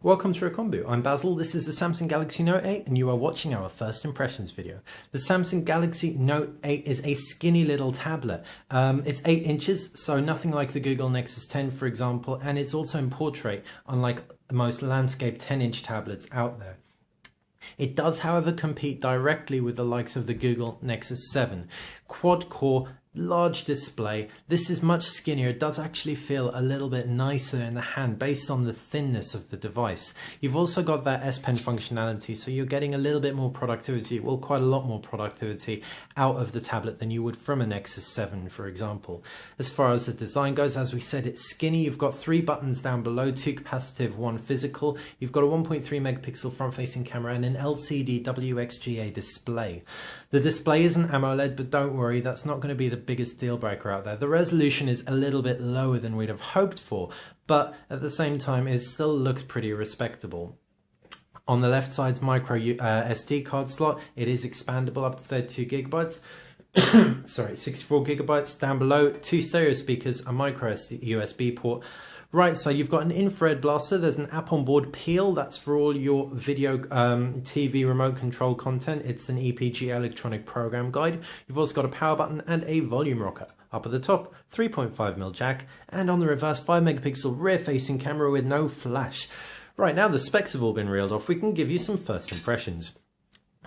Welcome to Recombu. I'm Basil, this is the Samsung Galaxy Note 8 and you are watching our first impressions video. The Samsung Galaxy Note 8 is a skinny little tablet. It's 8 inches, so nothing like the Google Nexus 10 for example, and it's also in portrait, unlike most landscape 10-inch tablets out there. It does, however, compete directly with the likes of the Google Nexus 7. Quad-core, large display. This is much skinnier. It does actually feel a little bit nicer in the hand based on the thinness of the device. You've also got that S Pen functionality, so you're getting a little bit more productivity, well, quite a lot more productivity out of the tablet than you would from a Nexus 7, for example. As far as the design goes, as we said, it's skinny. You've got 3 buttons down below, 2 capacitive, 1 physical. You've got a 1.3 megapixel front-facing camera and an LCD WXGA display. The display isn't AMOLED, but don't worry, that's not going to be the biggest deal breaker out there. The resolution is a little bit lower than we'd have hoped for, but at the same time it still looks pretty respectable. On the left side's micro SD card slot. It is expandable up to 32 gigabytes. Sorry, 64 gigabytes. Down below, 2 stereo speakers, a micro USB port. Right side, you've got an infrared blaster. There's an app on board, Peel. That's for all your video, TV remote control content. It's an EPG electronic program guide. You've also got a power button and a volume rocker. Up at the top, 3.5mm jack, and on the reverse, 5 megapixel rear facing camera with no flash. Right, now the specs have all been reeled off, we can give you some first impressions.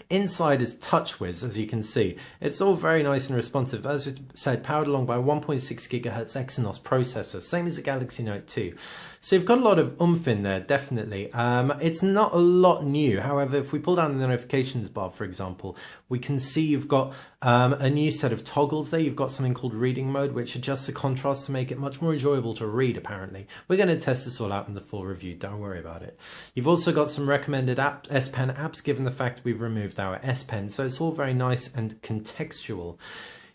Inside is TouchWiz, as you can see. It's all very nice and responsive. As we said, powered along by a 1.6 GHz Exynos processor, same as the Galaxy Note 2. So you've got a lot of oomph in there, definitely. It's not a lot new. However, if we pull down the notifications bar, for example, we can see you've got a new set of toggles there. You've got something called reading mode, which adjusts the contrast to make it much more enjoyable to read, apparently. We're going to test this all out in the full review, don't worry about it. You've also got some recommended S Pen apps, given the fact we've removed our S Pen, so it's all very nice and contextual.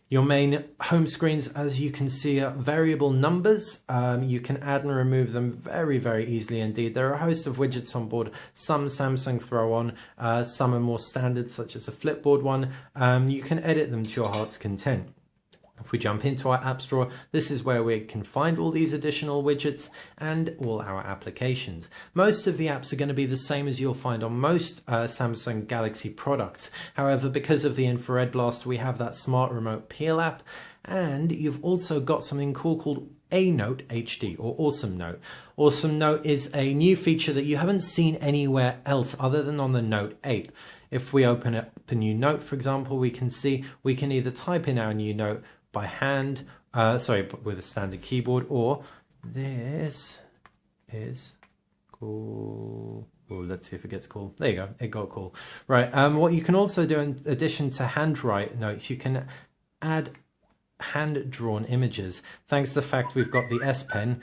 Your main home screens, as you can see, are variable numbers. You can add and remove them very, very easily indeed. There are a host of widgets on board. Some Samsung throw on, some are more standard, such as a Flipboard one. You can edit them to your heart's content. If we jump into our App Store, this is where we can find all these additional widgets and all our applications. Most of the apps are going to be the same as you'll find on most Samsung Galaxy products. However, because of the infrared blast, we have that Smart Remote Peel app, and you've also got something cool called A-Note HD, or Awesome Note. Awesome Note is a new feature that you haven't seen anywhere else other than on the Note 8. If we open up a new note, for example, we can see we can either type in our new note by hand, with a standard keyboard, or this is cool. Oh, let's see if it gets cool. There you go, it got cool. Right, what you can also do in addition to handwrite notes, you can add hand-drawn images. Thanks to the fact we've got the S Pen,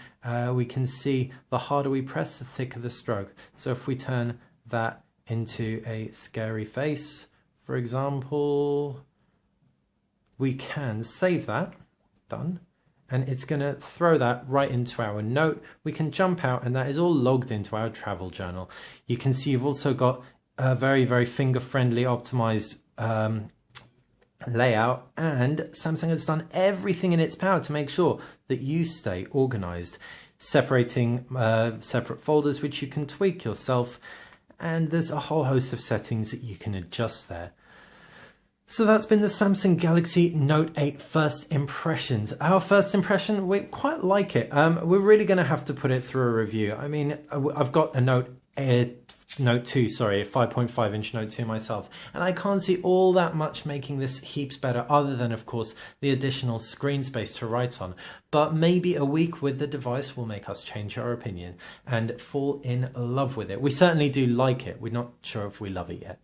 we can see the harder we press, the thicker the stroke. So if we turn that into a scary face, for example, we can save that, done, and it's going to throw that right into our note. We can jump out and that is all logged into our travel journal. You can see you've also got a very, very finger-friendly optimized layout, and Samsung has done everything in its power to make sure that you stay organized, separating separate folders which you can tweak yourself, and there's a whole host of settings that you can adjust there. So that's been the Samsung Galaxy Note 8 first impressions. Our first impression, we quite like it. We're really going to have to put it through a review. I mean, I've got a Note 2, sorry, a 5.5 inch Note 2 myself, and I can't see all that much making this heaps better, other than, of course, the additional screen space to write on. But maybe a week with the device will make us change our opinion and fall in love with it. We certainly do like it. We're not sure if we love it yet.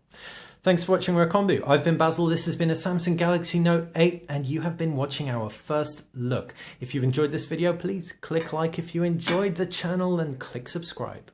Thanks for watching Recombu. I've been Basil, this has been a Samsung Galaxy Note 8, and you have been watching our first look. If you've enjoyed this video, please click like if you enjoyed the channel and click subscribe.